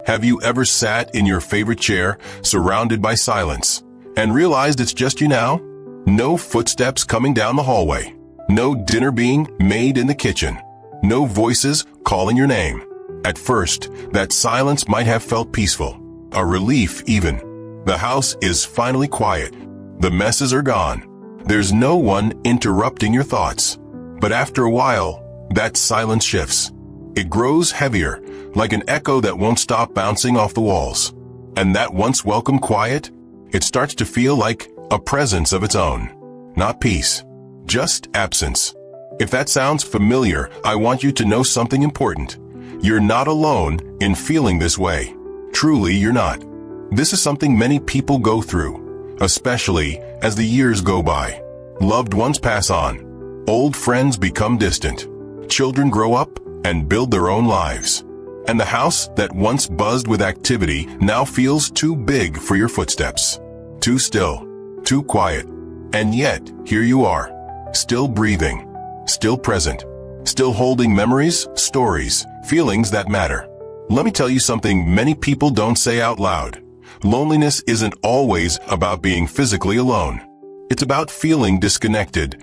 Have you ever sat in your favorite chair, surrounded by silence, and realized it's just you now? No footsteps coming down the hallway. No dinner being made in the kitchen. No voices calling your name. At first, that silence might have felt peaceful, a relief even. The house is finally quiet. The messes are gone. There's no one interrupting your thoughts. But after a while, that silence shifts. It grows heavier, like an echo that won't stop bouncing off the walls. And that once welcome quiet, it starts to feel like a presence of its own. Not peace, just absence. If that sounds familiar, I want you to know something important. You're not alone in feeling this way. Truly, you're not. This is something many people go through, especially as the years go by. Loved ones pass on. Old friends become distant. Children grow up and build their own lives. And the house that once buzzed with activity now feels too big for your footsteps. Too still, too quiet. And yet, here you are, still breathing, still present, still holding memories, stories, feelings that matter. Let me tell you something many people don't say out loud. Loneliness isn't always about being physically alone. It's about feeling disconnected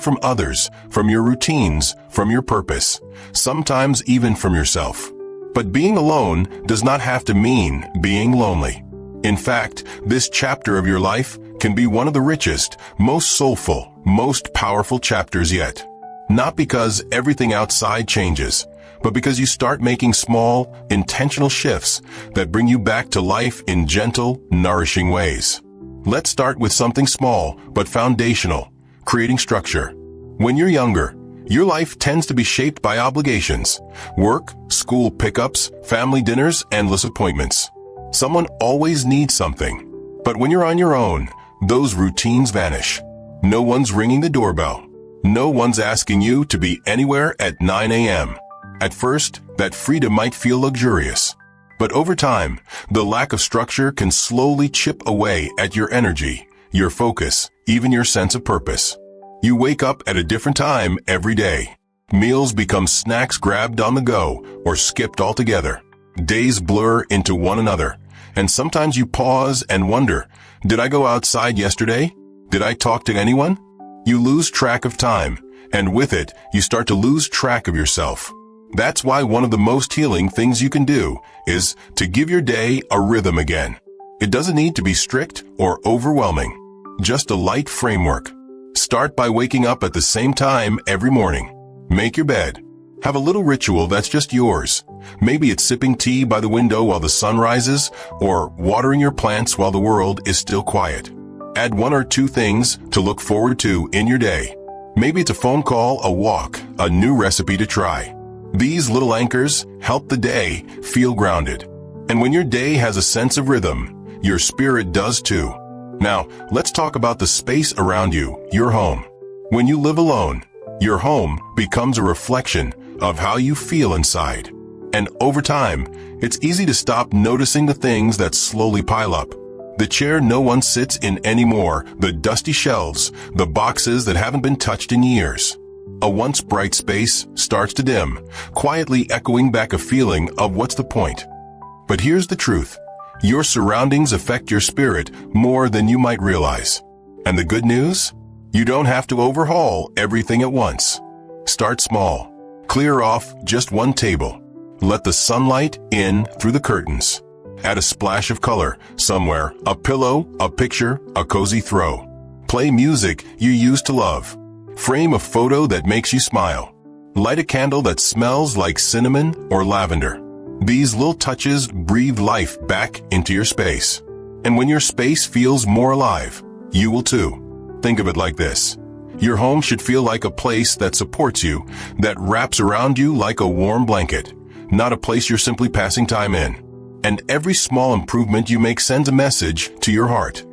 from others, from your routines, from your purpose, sometimes even from yourself. But being alone does not have to mean being lonely. In fact, this chapter of your life can be one of the richest, most soulful, most powerful chapters yet. Not because everything outside changes, but because you start making small, intentional shifts that bring you back to life in gentle, nourishing ways. Let's start with something small but foundational, creating structure. When you're younger, your life tends to be shaped by obligations, work, school pickups, family dinners, endless appointments. Someone always needs something. But when you're on your own, those routines vanish. No one's ringing the doorbell. No one's asking you to be anywhere at 9 a.m. At first, that freedom might feel luxurious. But over time, the lack of structure can slowly chip away at your energy, your focus, even your sense of purpose. You wake up at a different time every day. Meals become snacks grabbed on the go or skipped altogether. Days blur into one another, and sometimes you pause and wonder, did I go outside yesterday? Did I talk to anyone? You lose track of time, and with it, you start to lose track of yourself. That's why one of the most healing things you can do is to give your day a rhythm again. It doesn't need to be strict or overwhelming, just a light framework. Start by waking up at the same time every morning. Make your bed. Have a little ritual that's just yours. Maybe it's sipping tea by the window while the sun rises, or watering your plants while the world is still quiet. Add one or two things to look forward to in your day. Maybe it's a phone call, a walk, a new recipe to try. These little anchors help the day feel grounded. And when your day has a sense of rhythm, your spirit does too. Now, let's talk about the space around you, your home. When you live alone, your home becomes a reflection of how you feel inside. And over time, it's easy to stop noticing the things that slowly pile up. The chair no one sits in anymore, the dusty shelves, the boxes that haven't been touched in years. A once bright space starts to dim, quietly echoing back a feeling of what's the point. But here's the truth. Your surroundings affect your spirit more than you might realize. And the good news? You don't have to overhaul everything at once. Start small. Clear off just one table. Let the sunlight in through the curtains. Add a splash of color somewhere, a pillow, a picture, a cozy throw. Play music you used to love. Frame a photo that makes you smile. Light a candle that smells like cinnamon or lavender. These little touches breathe life back into your space. And when your space feels more alive, you will too. Think of it like this. Your home should feel like a place that supports you, that wraps around you like a warm blanket, not a place you're simply passing time in. And every small improvement you make sends a message to your heart.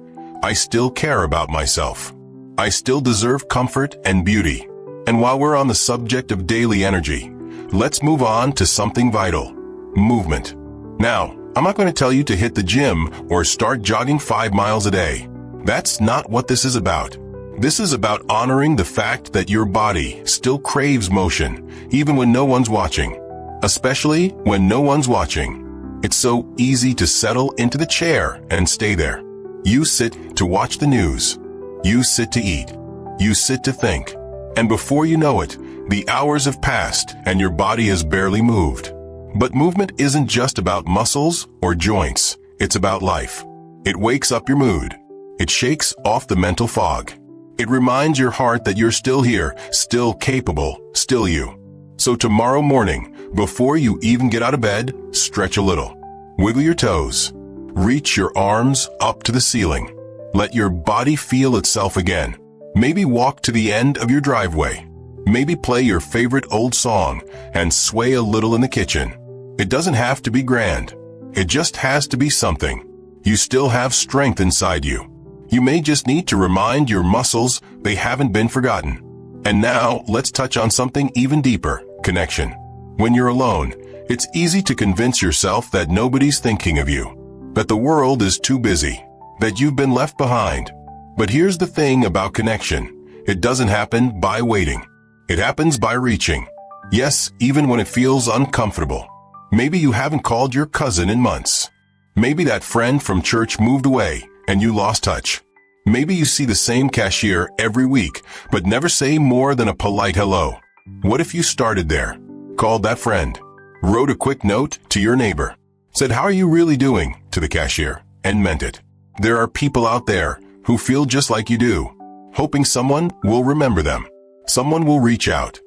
I still care about myself. I still deserve comfort and beauty. And while we're on the subject of daily energy, let's move on to something vital. Movement. Now, I'm not going to tell you to hit the gym or start jogging 5 miles a day. That's not what this is about. This is about honoring the fact that your body still craves motion, even when no one's watching. Especially when no one's watching. It's so easy to settle into the chair and stay there. You sit to watch the news. You sit to eat. You sit to think. And before you know it, the hours have passed and your body has barely moved. But movement isn't just about muscles or joints. It's about life. It wakes up your mood. It shakes off the mental fog. It reminds your heart that you're still here, still capable, still you. So tomorrow morning, before you even get out of bed, stretch a little. Wiggle your toes. Reach your arms up to the ceiling. Let your body feel itself again. Maybe walk to the end of your driveway. Maybe play your favorite old song and sway a little in the kitchen. It doesn't have to be grand. It just has to be something. You still have strength inside you. You may just need to remind your muscles they haven't been forgotten. And now, let's touch on something even deeper: connection. When you're alone, it's easy to convince yourself that nobody's thinking of you, that the world is too busy, that you've been left behind. But here's the thing about connection. It doesn't happen by waiting. It happens by reaching. Yes, even when it feels uncomfortable. Maybe you haven't called your cousin in months. Maybe that friend from church moved away and you lost touch. Maybe you see the same cashier every week, but never say more than a polite hello. What if you started there? Called that friend, wrote a quick note to your neighbor, said, "How are you really doing?" to the cashier, and meant it. There are people out there who feel just like you do, hoping someone will remember them. Someone will reach out.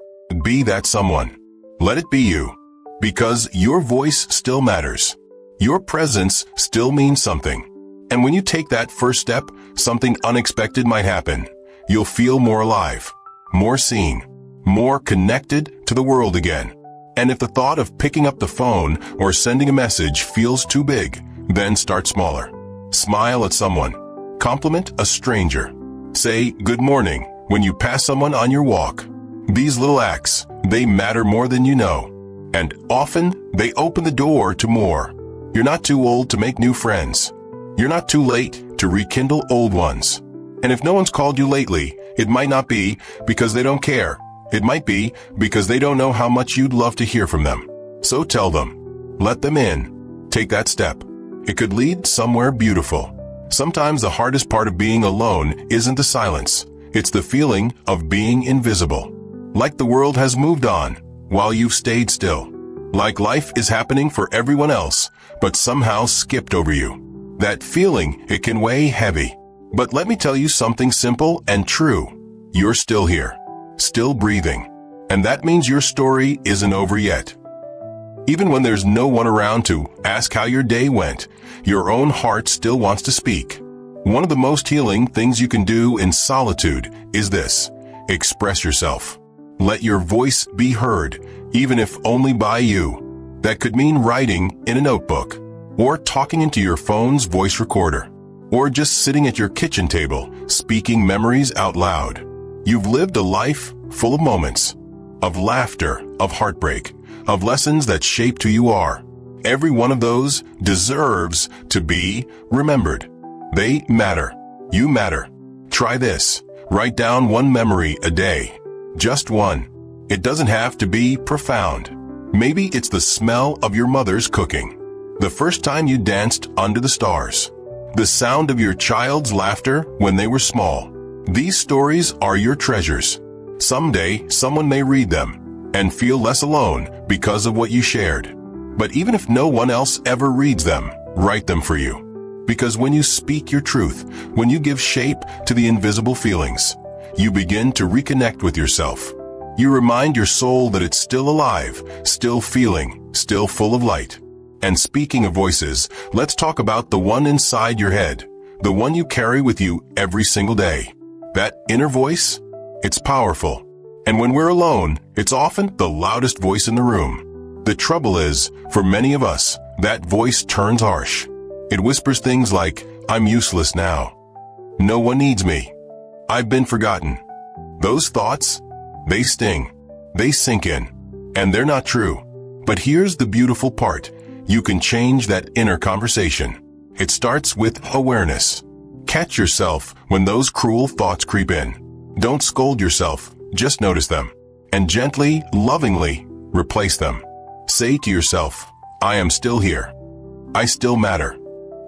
Be that someone. Let it be you. Because your voice still matters. Your presence still means something. And when you take that first step, something unexpected might happen. You'll feel more alive, more seen, more connected to the world again. And if the thought of picking up the phone or sending a message feels too big, then start smaller. Smile at someone. Compliment a stranger. Say good morning when you pass someone on your walk. These little acts, they matter more than you know. And often, they open the door to more. You're not too old to make new friends. You're not too late to rekindle old ones. And if no one's called you lately, it might not be because they don't care. It might be because they don't know how much you'd love to hear from them. So tell them. Let them in. Take that step. It could lead somewhere beautiful. Sometimes the hardest part of being alone isn't the silence. It's the feeling of being invisible. Like the world has moved on while you've stayed still. Like life is happening for everyone else, but somehow skipped over you. That feeling, it can weigh heavy. But let me tell you something simple and true. You're still here, still breathing. And that means your story isn't over yet. Even when there's no one around to ask how your day went, your own heart still wants to speak. One of the most healing things you can do in solitude is this: express yourself. Let your voice be heard, even if only by you. That could mean writing in a notebook, or talking into your phone's voice recorder, or just sitting at your kitchen table, speaking memories out loud. You've lived a life full of moments, of laughter, of heartbreak, of lessons that shaped who you are. Every one of those deserves to be remembered. They matter. You matter. Try this. Write down one memory a day. Just one. It doesn't have to be profound. Maybe it's the smell of your mother's cooking, the first time you danced under the stars, the sound of your child's laughter when they were small. These stories are your treasures. Someday, someone may read them and feel less alone because of what you shared. But even if no one else ever reads them, write them for you. Because when you speak your truth, when you give shape to the invisible feelings, you begin to reconnect with yourself. You remind your soul that it's still alive, still feeling, still full of light. And speaking of voices, let's talk about the one inside your head, the one you carry with you every single day. That inner voice, it's powerful. And when we're alone, it's often the loudest voice in the room. The trouble is, for many of us, that voice turns harsh. It whispers things like, "I'm useless now. No one needs me. I've been forgotten." Those thoughts, they sting. They sink in. And they're not true. But here's the beautiful part. You can change that inner conversation. It starts with awareness. Catch yourself when those cruel thoughts creep in. Don't scold yourself. Just notice them. And gently, lovingly, replace them. Say to yourself, "I am still here. I still matter.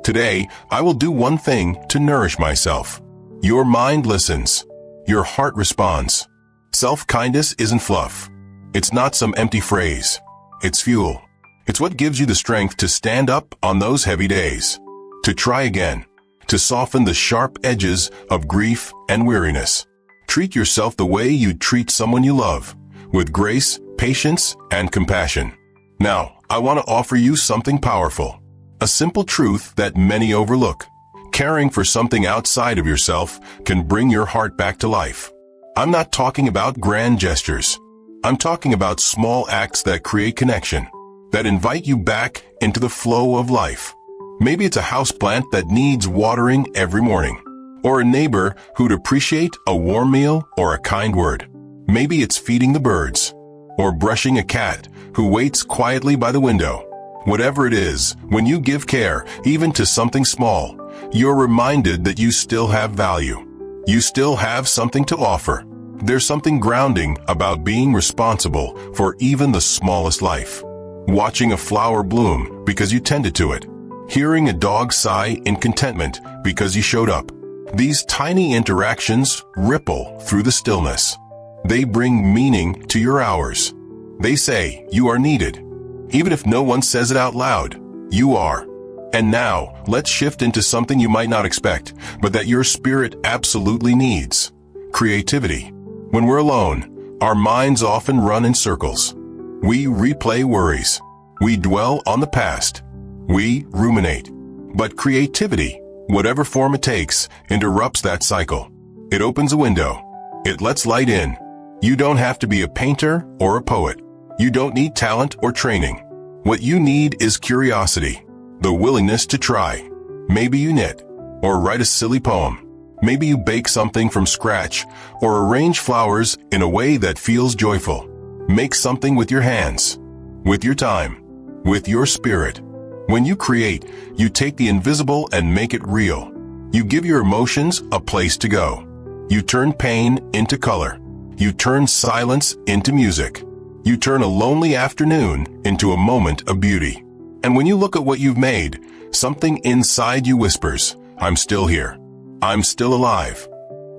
Today, I will do one thing to nourish myself. Your mind listens. Your heart responds. Self-kindness isn't fluff. It's not some empty phrase. It's fuel. It's what gives you the strength to stand up on those heavy days, to try again, to soften the sharp edges of grief and weariness. Treat yourself the way you'd treat someone you love, with grace, patience, and compassion. Now, I want to offer you something powerful, a simple truth that many overlook. Caring for something outside of yourself can bring your heart back to life. I'm not talking about grand gestures. I'm talking about small acts that create connection, that invite you back into the flow of life. Maybe it's a houseplant that needs watering every morning, or a neighbor who'd appreciate a warm meal or a kind word. Maybe it's feeding the birds, or brushing a cat who waits quietly by the window. Whatever it is, when you give care, even to something small, you're reminded that you still have value. You still have something to offer. There's something grounding about being responsible for even the smallest life. Watching a flower bloom because you tended to it. Hearing a dog sigh in contentment because you showed up. These tiny interactions ripple through the stillness. They bring meaning to your hours. They say you are needed. Even if no one says it out loud, you are. And now, let's shift into something you might not expect, but that your spirit absolutely needs. Creativity. When we're alone, our minds often run in circles. We replay worries. We dwell on the past. We ruminate. But creativity, whatever form it takes, interrupts that cycle. It opens a window. It lets light in. You don't have to be a painter or a poet. You don't need talent or training. What you need is curiosity, the willingness to try. Maybe you knit, or write a silly poem. Maybe you bake something from scratch, or arrange flowers in a way that feels joyful. Make something with your hands, with your time, with your spirit. When you create, you take the invisible and make it real. You give your emotions a place to go. You turn pain into color. You turn silence into music. You turn a lonely afternoon into a moment of beauty. And when you look at what you've made, something inside you whispers, I'm still here. I'm still alive.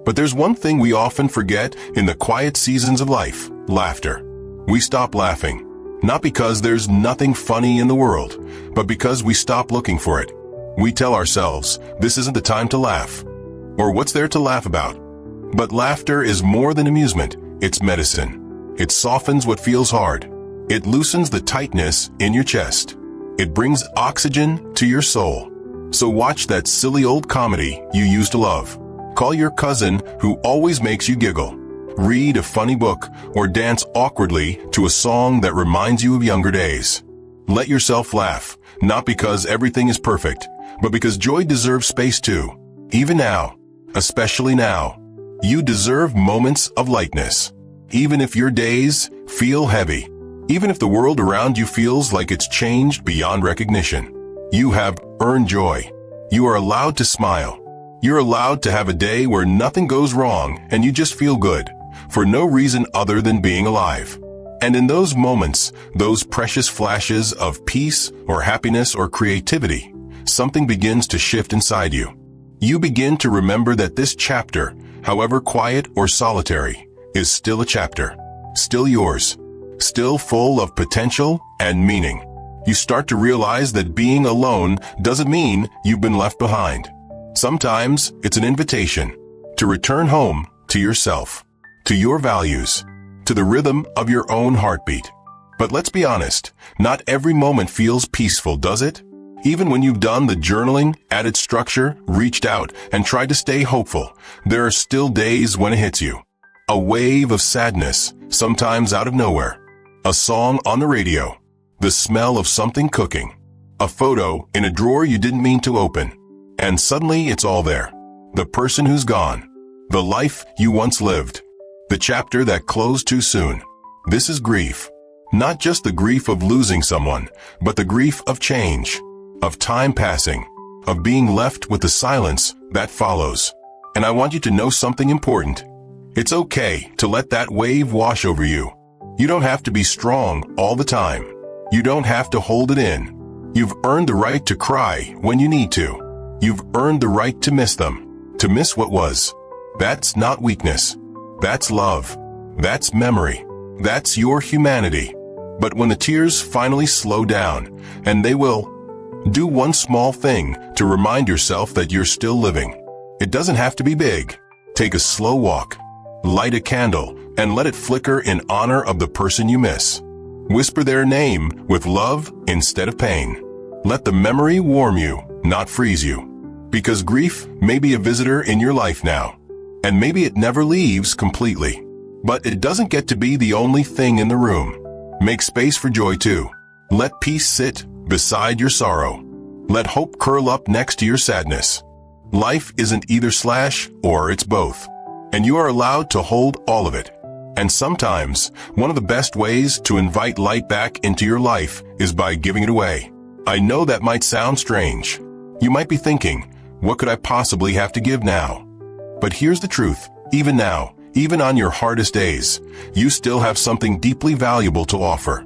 But there's one thing we often forget in the quiet seasons of life: laughter. We stop laughing, not because there's nothing funny in the world, but because we stop looking for it. We tell ourselves, this isn't the time to laugh. Or what's there to laugh about? But laughter is more than amusement. It's medicine. It softens what feels hard. It loosens the tightness in your chest. It brings oxygen to your soul. So watch that silly old comedy you used to love. Call your cousin who always makes you giggle. Read a funny book or dance awkwardly to a song that reminds you of younger days. Let yourself laugh, not because everything is perfect, but because joy deserves space too. Even now, especially now, you deserve moments of lightness. Even if your days feel heavy, even if the world around you feels like it's changed beyond recognition, you have earned joy. You are allowed to smile. You're allowed to have a day where nothing goes wrong and you just feel good, for no reason other than being alive. And in those moments, those precious flashes of peace or happiness or creativity, something begins to shift inside you. You begin to remember that this chapter, however quiet or solitary, is still a chapter, still yours, still full of potential and meaning. You start to realize that being alone doesn't mean you've been left behind. Sometimes it's an invitation to return home to yourself, to your values, to the rhythm of your own heartbeat. But let's be honest, not every moment feels peaceful, does it? Even when you've done the journaling, added structure, reached out, and tried to stay hopeful, there are still days when it hits you. A wave of sadness, sometimes out of nowhere. A song on the radio. The smell of something cooking. A photo in a drawer you didn't mean to open. And suddenly it's all there. The person who's gone. The life you once lived. The chapter that closed too soon. This is grief. Not just the grief of losing someone, but the grief of change, of time passing, of being left with the silence that follows. And I want you to know something important. It's okay to let that wave wash over you. You don't have to be strong all the time. You don't have to hold it in. You've earned the right to cry when you need to. You've earned the right to miss them, to miss what was. That's not weakness. That's love. That's memory. That's your humanity. But when the tears finally slow down, and they will, do one small thing to remind yourself that you're still living. It doesn't have to be big. Take a slow walk. Light a candle and let it flicker in honor of the person you miss. Whisper their name with love instead of pain. Let the memory warm you, not freeze you. Because grief may be a visitor in your life now. And maybe it never leaves completely. But it doesn't get to be the only thing in the room. Make space for joy too. Let peace sit beside your sorrow. Let hope curl up next to your sadness. Life isn't either slash or it's both. And you are allowed to hold all of it. And sometimes, one of the best ways to invite light back into your life is by giving it away. I know that might sound strange. You might be thinking, what could I possibly have to give now? But here's the truth. Even now, even on your hardest days, you still have something deeply valuable to offer.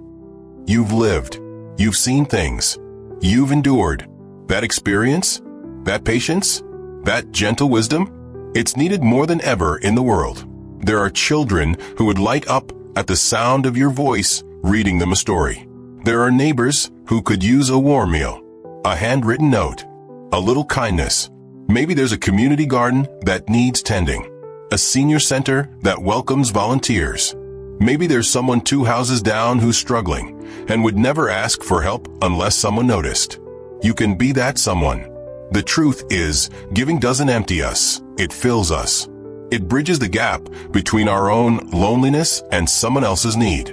You've lived. You've seen things. You've endured. That experience, that patience, that gentle wisdom, it's needed more than ever in the world. There are children who would light up at the sound of your voice reading them a story. There are neighbors who could use a warm meal, a handwritten note, a little kindness. Maybe there's a community garden that needs tending, a senior center that welcomes volunteers. Maybe there's someone 2 houses down who's struggling and would never ask for help unless someone noticed. You can be that someone. The truth is, giving doesn't empty us, it fills us. It bridges the gap between our own loneliness and someone else's need.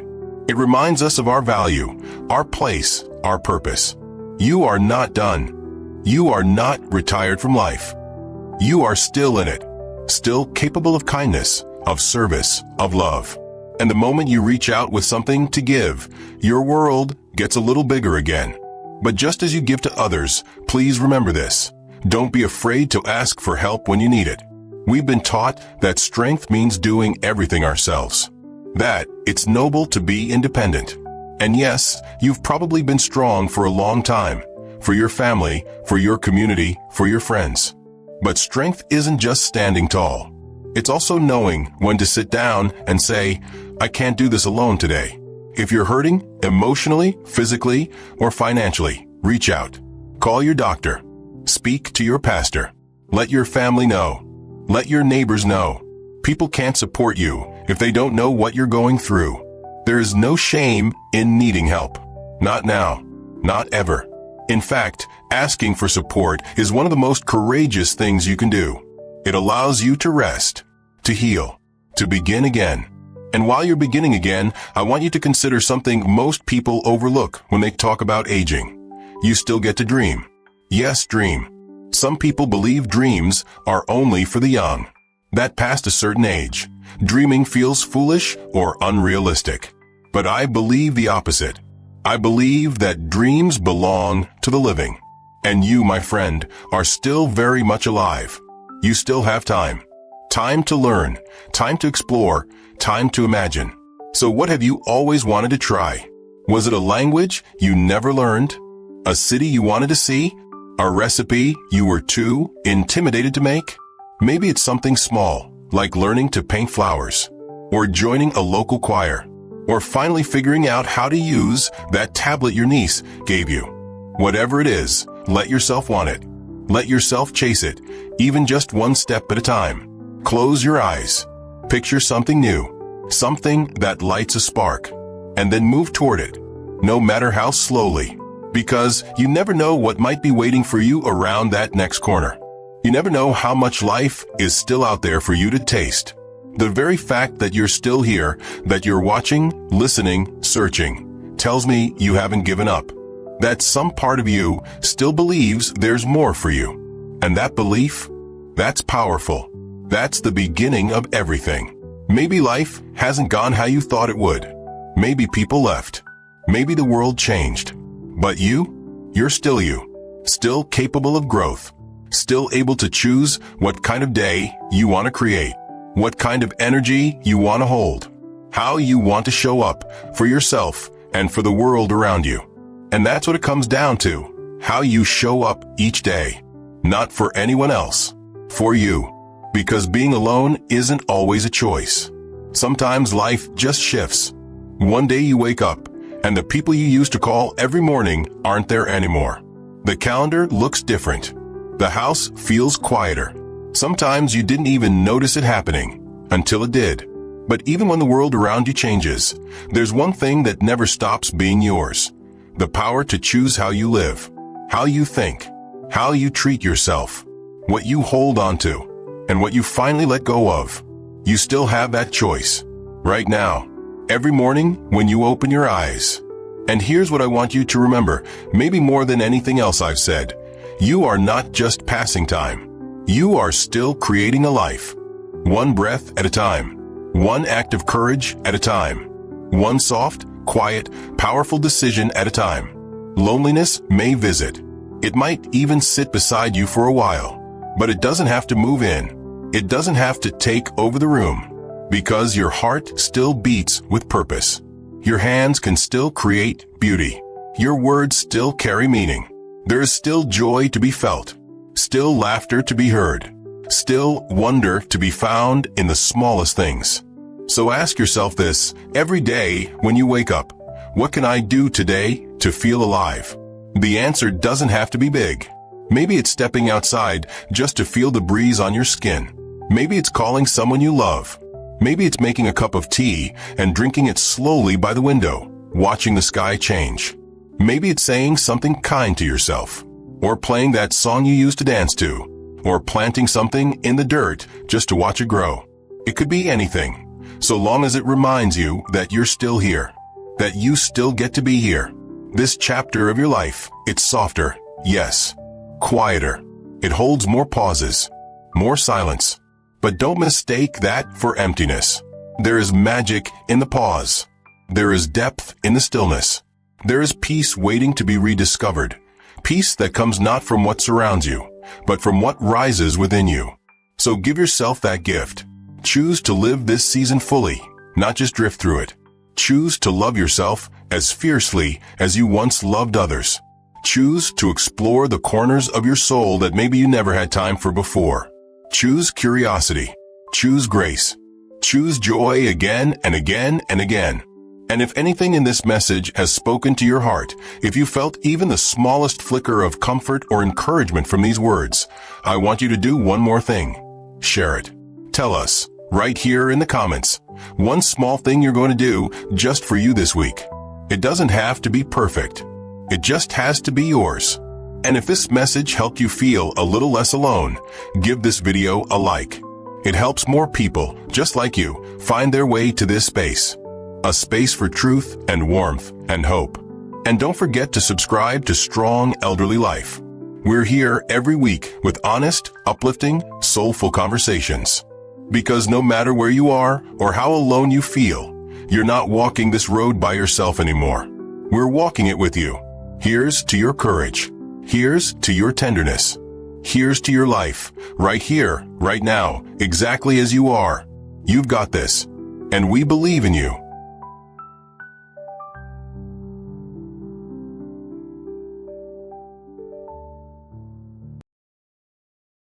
It reminds us of our value, our place, our purpose. You are not done. You are not retired from life. You are still in it, still capable of kindness, of service, of love. And the moment you reach out with something to give, your world gets a little bigger again. But just as you give to others, please remember this. Don't be afraid to ask for help when you need it. We've been taught that strength means doing everything ourselves. That it's noble to be independent. And yes, you've probably been strong for a long time. For your family, for your community, for your friends. But strength isn't just standing tall. It's also knowing when to sit down and say, I can't do this alone today. If you're hurting, emotionally, physically, or financially, reach out. Call your doctor. Speak to your pastor. Let your family know. Let your neighbors know. People can't support you if they don't know what you're going through. There is no shame in needing help. Not now. Not ever. In fact, asking for support is one of the most courageous things you can do. It allows you to rest, to heal, to begin again. And while you're beginning again, I want you to consider something most people overlook when they talk about aging. You still get to dream. Yes, dream. Some people believe dreams are only for the young. That past a certain age, dreaming feels foolish or unrealistic. But I believe the opposite. I believe that dreams belong to the living. And you, my friend, are still very much alive. You still have time. Time to learn, time to explore, time to imagine. So what have you always wanted to try? Was it a language you never learned? A city you wanted to see? A recipe you were too intimidated to make? Maybe it's something small, like learning to paint flowers, or joining a local choir, or finally figuring out how to use that tablet your niece gave you. Whatever it is, let yourself want it. Let yourself chase it, even just one step at a time. Close your eyes. Picture something new, something that lights a spark, and then move toward it, no matter how slowly. Because you never know what might be waiting for you around that next corner. You never know how much life is still out there for you to taste. The very fact that you're still here, that you're watching, listening, searching, tells me you haven't given up. That some part of you still believes there's more for you. And that belief, that's powerful. That's the beginning of everything. Maybe life hasn't gone how you thought it would. Maybe people left. Maybe the world changed. But you're still you, still capable of growth, still able to choose what kind of day you want to create, what kind of energy you want to hold, how you want to show up for yourself and for the world around you. And that's what it comes down to, how you show up each day. Not for anyone else, for you. Because being alone isn't always a choice. Sometimes life just shifts. One day you wake up, and the people you used to call every morning aren't there anymore. The calendar looks different. The house feels quieter. Sometimes you didn't even notice it happening, until it did. But even when the world around you changes, there's one thing that never stops being yours. The power to choose how you live, how you think, how you treat yourself, what you hold on to, and what you finally let go of. You still have that choice, right now, every morning when you open your eyes. And here's what I want you to remember, maybe more than anything else I've said. You are not just passing time. You are still creating a life. One breath at a time. One act of courage at a time. One soft, quiet, powerful decision at a time. Loneliness may visit. It might even sit beside you for a while. But it doesn't have to move in. It doesn't have to take over the room. Because your heart still beats with purpose. Your hands can still create beauty. Your words still carry meaning. There is still joy to be felt. Still laughter to be heard. Still wonder to be found in the smallest things. So ask yourself this every day when you wake up. What can I do today to feel alive? The answer doesn't have to be big. Maybe it's stepping outside just to feel the breeze on your skin. Maybe it's calling someone you love. Maybe it's making a cup of tea and drinking it slowly by the window, watching the sky change. Maybe it's saying something kind to yourself, or playing that song you used to dance to, or planting something in the dirt just to watch it grow. It could be anything, so long as it reminds you that you're still here, that you still get to be here. This chapter of your life, it's softer, yes, quieter. It holds more pauses, more silence. But don't mistake that for emptiness. There is magic in the pause. There is depth in the stillness. There is peace waiting to be rediscovered. Peace that comes not from what surrounds you, but from what rises within you. So give yourself that gift. Choose to live this season fully, not just drift through it. Choose to love yourself as fiercely as you once loved others. Choose to explore the corners of your soul that maybe you never had time for before. Choose curiosity. Choose grace. Choose joy again and again and again. And if anything in this message has spoken to your heart, if you felt even the smallest flicker of comfort or encouragement from these words, I want you to do one more thing. Share it. Tell us, right here in the comments, one small thing you're going to do just for you this week. It doesn't have to be perfect. It just has to be yours. And if this message helped you feel a little less alone, give this video a like. It helps more people, just like you, find their way to this space. A space for truth and warmth and hope. And don't forget to subscribe to Strong Elderly Life. We're here every week with honest, uplifting, soulful conversations. Because no matter where you are or how alone you feel, you're not walking this road by yourself anymore. We're walking it with you. Here's to your courage. Here's to your tenderness. Here's to your life, right here, right now, exactly as you are. You've got this, and we believe in you.